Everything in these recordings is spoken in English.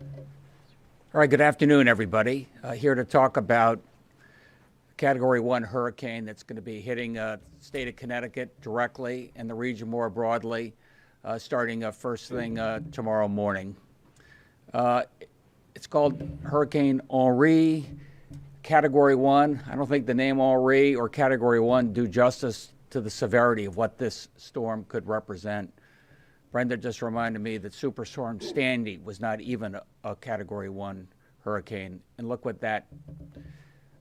All right, good afternoon, everybody. Here to talk about Category 1 hurricane that's going to be hitting the state of Connecticut directly and the region more broadly, starting first thing tomorrow morning. It's called Hurricane Henri, Category 1. I don't think the name Henri or Category 1 do justice to the severity of what this storm could represent. Brenda just reminded me that Superstorm Sandy was not even a Category 1 hurricane, and look what that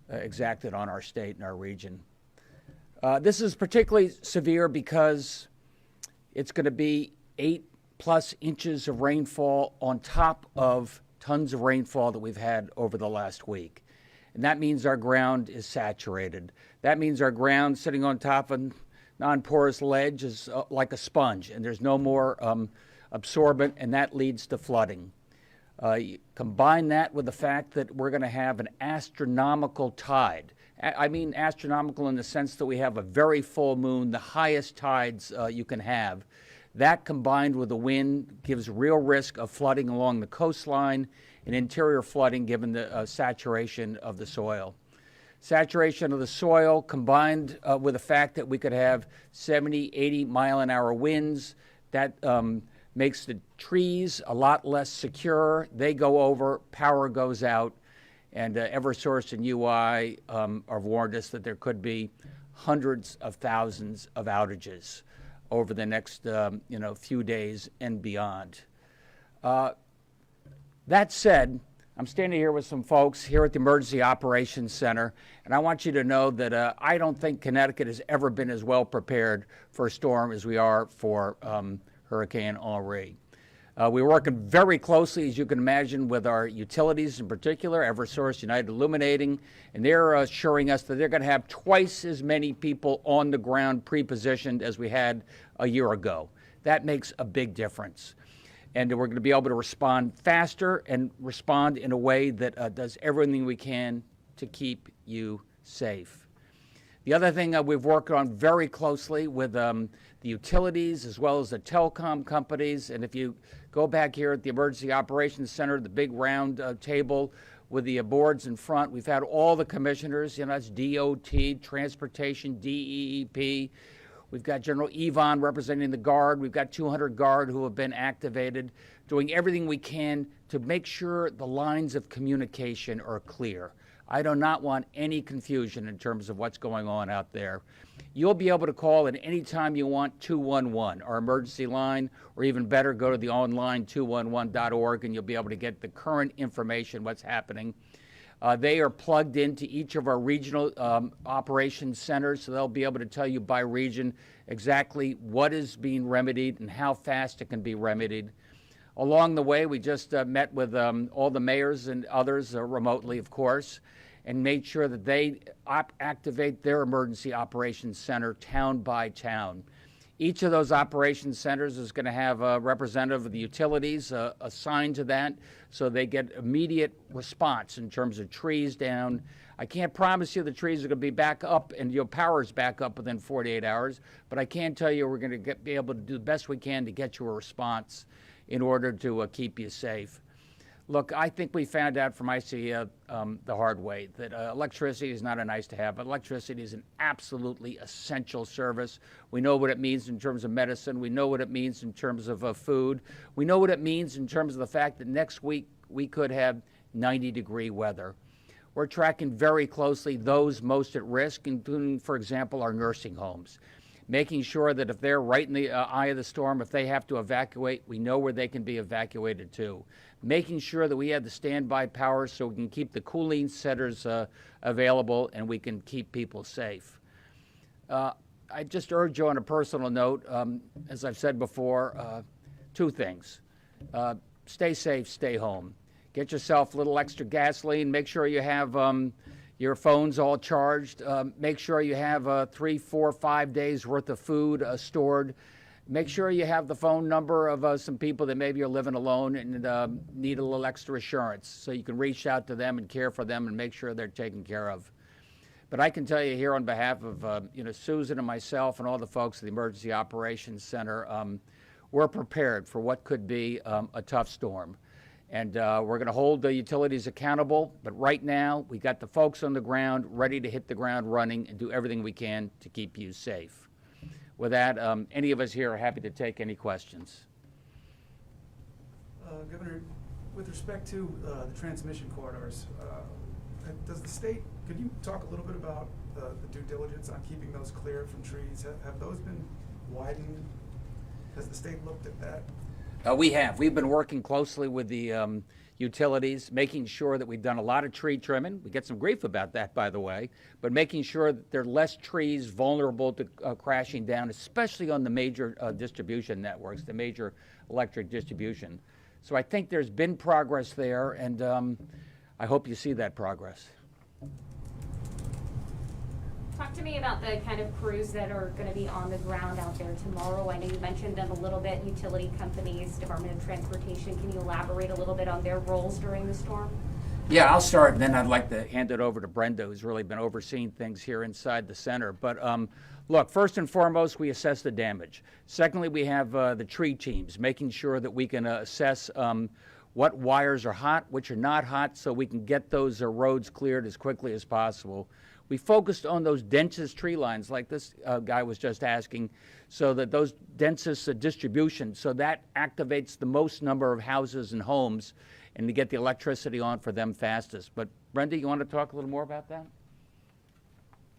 exacted on our state and our region. This is particularly severe because it's going to be 8+ inches of rainfall on top of tons of rainfall that we've had over the last week. And that means our ground is saturated. That means our ground sitting on top of non-porous ledge is like a sponge, and there's no more absorbent, and that leads to flooding. You combine that with the fact that we're going to have an astronomical tide. I mean astronomical in the sense that we have a very full moon, the highest tides you can have. That combined with the wind gives real risk of flooding along the coastline and interior flooding given the saturation of the soil. Saturation of the soil combined with the fact that we could have 70, 80 mile-an-hour winds, that makes the trees a lot less secure. They go over, power goes out, and Eversource and UI have warned us that there could be hundreds of thousands of outages over the next few days and beyond. That said, I'm standing here with some folks here at the Emergency Operations Center, and I want you to know that I don't think Connecticut has ever been as well prepared for a storm as we are for Hurricane Henri. We're working very closely, as you can imagine, with our utilities in particular, Eversource, United Illuminating, and they're assuring us that they're going to have twice as many people on the ground pre-positioned as we had a year ago. That makes a big difference. And we're going to be able to respond faster and respond in a way that does everything we can to keep you safe. The other thing we've worked on very closely with the utilities as well as the telecom companies, and if you go back here at the Emergency Operations Center, the big round table with the boards in front, we've had all the commissioners, that's DOT, Transportation, DEEP. We've got General Yvonne representing the Guard. We've got 200 Guard who have been activated, doing everything we can to make sure the lines of communication are clear. I do not want any confusion in terms of what's going on out there. You'll be able to call at any time you want 211, our emergency line, or even better, go to the online 211.org, and you'll be able to get the current information, what's happening. They are plugged into each of our regional operations centers, so they'll be able to tell you by region exactly what is being remedied and how fast it can be remedied. Along the way, we just met with all the mayors and others remotely, of course, and made sure that they activate their emergency operations center town by town. Each of those operations centers is going to have a representative of the utilities assigned to that, so they get immediate response in terms of trees down. I can't promise you the trees are going to be back up and your power's back up within 48 hours, but I can tell you we're going to be able to do the best we can to get you a response in order to keep you safe. Look, I think we found out from ICEA the hard way that electricity is not a nice to have, but electricity is an absolutely essential service. We know what it means in terms of medicine. We know what it means in terms of food. We know what it means in terms of the fact that next week we could have 90-degree weather. We're tracking very closely those most at risk, including, for example, our nursing homes. Making sure that if they're right in the eye of the storm, if they have to evacuate, we know where they can be evacuated to. Making sure that we have the standby power so we can keep the cooling centers available and we can keep people safe. I just urge you on a personal note, as I've said before, two things. Stay safe, stay home. Get yourself a little extra gasoline. Make sure you have your phone's all charged. Make sure you have 3, 4, 5 days worth of food stored. Make sure you have the phone number of some people that maybe are living alone and need a little extra assurance so you can reach out to them and care for them and make sure they're taken care of. But I can tell you here on behalf of Susan and myself and all the folks at the Emergency Operations Center, we're prepared for what could be a tough storm. And we're going to hold the utilities accountable, but right now we got the folks on the ground ready to hit the ground running and do everything we can to keep you safe. With that, any of us here are happy to take any questions. Governor, with respect to the transmission corridors, does the state, could you talk a little bit about the due diligence on keeping those clear from trees? Have those been widened? Has the state looked at that? We have. We've been working closely with the utilities, making sure that we've done a lot of tree trimming. We get some grief about that, by the way, but making sure that there are less trees vulnerable to crashing down, especially on the major distribution networks, the major electric distribution. So I think there's been progress there, and I hope you see that progress. Talk to me about the kind of crews that are going to be on the ground out there tomorrow. I know you mentioned them a little bit, utility companies, Department of Transportation. Can you elaborate a little bit on their roles during the storm? Yeah, I'll start, and then I'd like to hand it over to Brenda, who's really been overseeing things here inside the center. But look, first and foremost, we assess the damage. Secondly, we have the tree teams, making sure that we can assess what wires are hot, which are not hot, so we can get those roads cleared as quickly as possible. We focused on those densest tree lines, like this guy was just asking, so that those densest distribution, so that activates the most number of houses and homes, and to get the electricity on for them fastest. But Brenda, you want to talk a little more about that?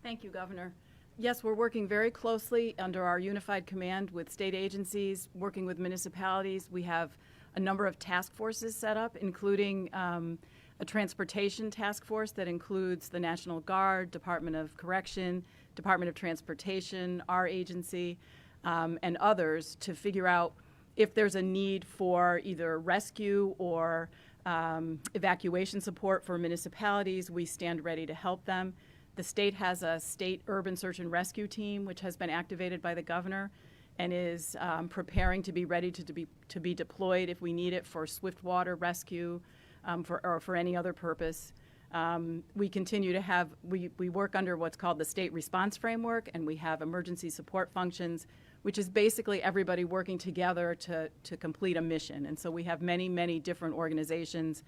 Thank you, Governor. Yes, we're working very closely under our unified command with state agencies, working with municipalities. We have a number of task forces set up, including a transportation task force that includes the National Guard, Department of Correction, Department of Transportation, our agency, and others to figure out if there's a need for either rescue or evacuation support for municipalities. We stand ready to help them. The state has a state urban search and rescue team, which has been activated by the governor and is preparing to be ready to be deployed if we need it for swift water rescue or for any other purpose. We continue to have, we work under what's called the state response framework, and we have emergency support functions, which is basically everybody working together to complete a mission. And so we have many, many different organizations,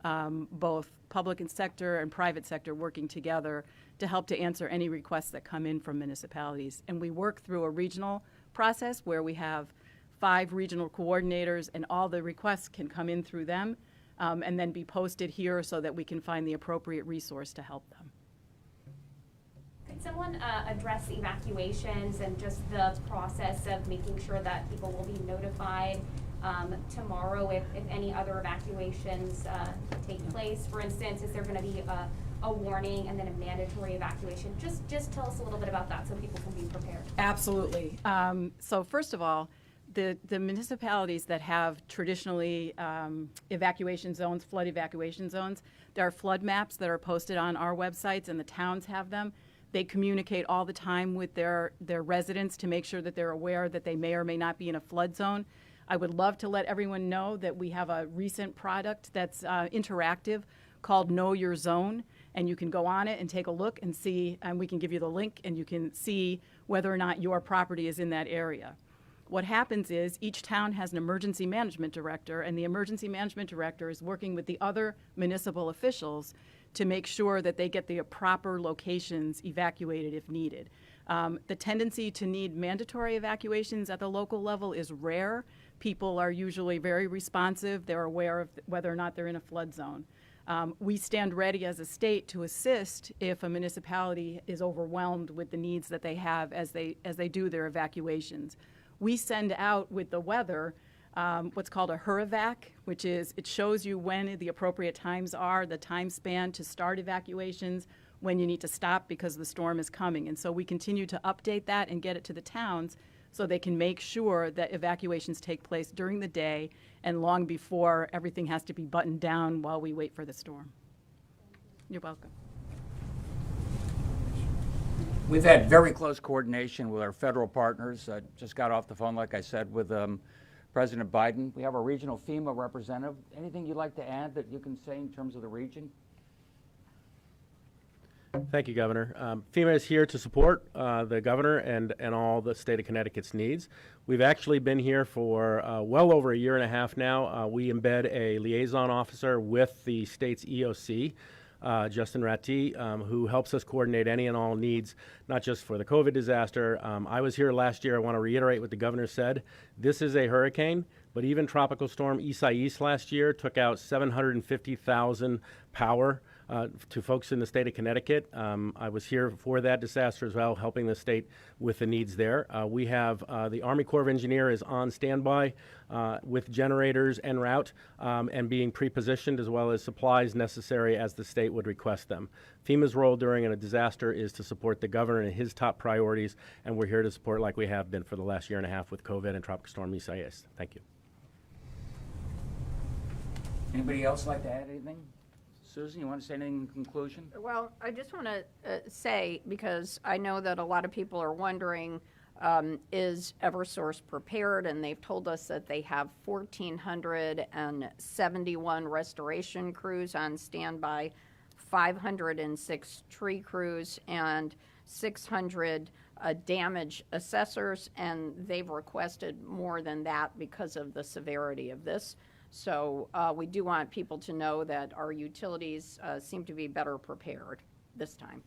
both public sector and private sector, working together to help to answer any requests that come in from municipalities. And we work through a regional process where we have 5 regional coordinators, and all the requests can come in through them and then be posted here so that we can find the appropriate resource to help them. Could someone address evacuations and just the process of making sure that people will be notified tomorrow if any other evacuations take place? For instance, is there going to be a warning and then a mandatory evacuation? Just tell us a little bit about that so people can be prepared. Absolutely. So first of all, the municipalities that have traditionally evacuation zones, flood evacuation zones, there are flood maps that are posted on our websites, and the towns have them. They communicate all the time with their residents to make sure that they're aware that they may or may not be in a flood zone. I would love to let everyone know that we have a recent product that's interactive called Know Your Zone, and you can go on it and take a look and see, and we can give you the link, and you can see whether or not your property is in that area. What happens is each town has an emergency management director, and the emergency management director is working with the other municipal officials to make sure that they get the proper locations evacuated if needed. The tendency to need mandatory evacuations at the local level is rare. People are usually very responsive. They're aware of whether or not they're in a flood zone. We stand ready as a state to assist if a municipality is overwhelmed with the needs that they have as they do their evacuations. We send out with the weather what's called a Hurricane, which is, it shows you when the appropriate times are, the time span to start evacuations, when you need to stop because the storm is coming. And so we continue to update that and get it to the towns so they can make sure that evacuations take place during the day and long before everything has to be buttoned down while we wait for the storm. You're welcome. We've had very close coordination with our federal partners. I just got off the phone, like I said, with President Biden. We have our regional FEMA representative. Anything you'd like to add that you can say in terms of the region? Thank you, Governor. FEMA is here to support the governor and all the state of Connecticut's needs. We've actually been here for well over a year and a half now. We embed a liaison officer with the state's EOC, Justin Ratti, who helps us coordinate any and all needs, not just for the COVID disaster. I was here last year. I want to reiterate what the governor said. This is a hurricane, but even Tropical Storm Isaias last year took out 750,000 power to folks in the state of Connecticut. I was here for that disaster as well, helping the state with the needs there. We have the Army Corps of Engineers is on standby with generators en route and being pre-positioned, as well as supplies necessary as the state would request them. FEMA's role during a disaster is to support the governor and his top priorities, and we're here to support like we have been for the last year and a half with COVID and Tropical Storm Isaias. Thank you. Anybody else like to add anything? Susan, you want to say anything in conclusion? Well, I just want to say, because I know that a lot of people are wondering, is Eversource prepared? And they've told us that they have 1,471 restoration crews on standby, 506 tree crews, and 600 damage assessors, and they've requested more than that because of the severity of this. So we do want people to know that our utilities seem to be better prepared this time.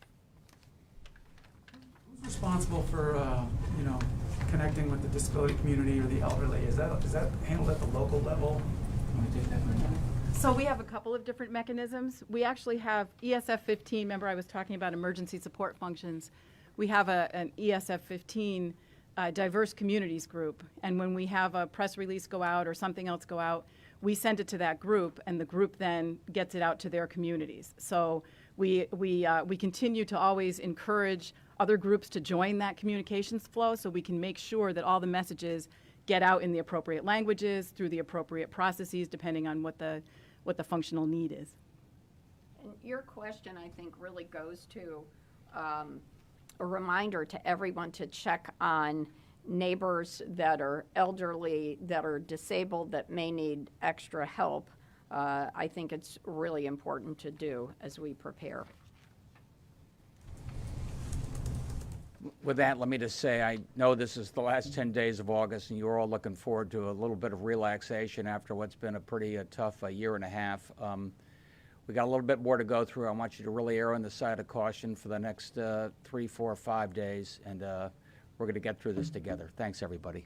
Who's responsible for, connecting with the disability community or the elderly? Is that handled at the local level? Want to take that right now? So we have a couple of different mechanisms. We actually have ESF 15. Remember, I was talking about emergency support functions. We have an ESF 15 diverse communities group, and when we have a press release go out or something else go out, we send it to that group, and the group then gets it out to their communities. So we continue to always encourage other groups to join that communications flow, so we can make sure that all the messages get out in the appropriate languages through the appropriate processes, depending on what the functional need is. And your question, I think, really goes to a reminder to everyone to check on neighbors that are elderly, that are disabled, that may need extra help. I think it's really important to do as we prepare. With that, let me just say, I know this is the last 10 days of August, and you're all looking forward to a little bit of relaxation after what's been a pretty tough year and a half. We got a little bit more to go through. I want you to really err on the side of caution for the next 3, 4, 5 days, and we're going to get through this together. Thanks, everybody.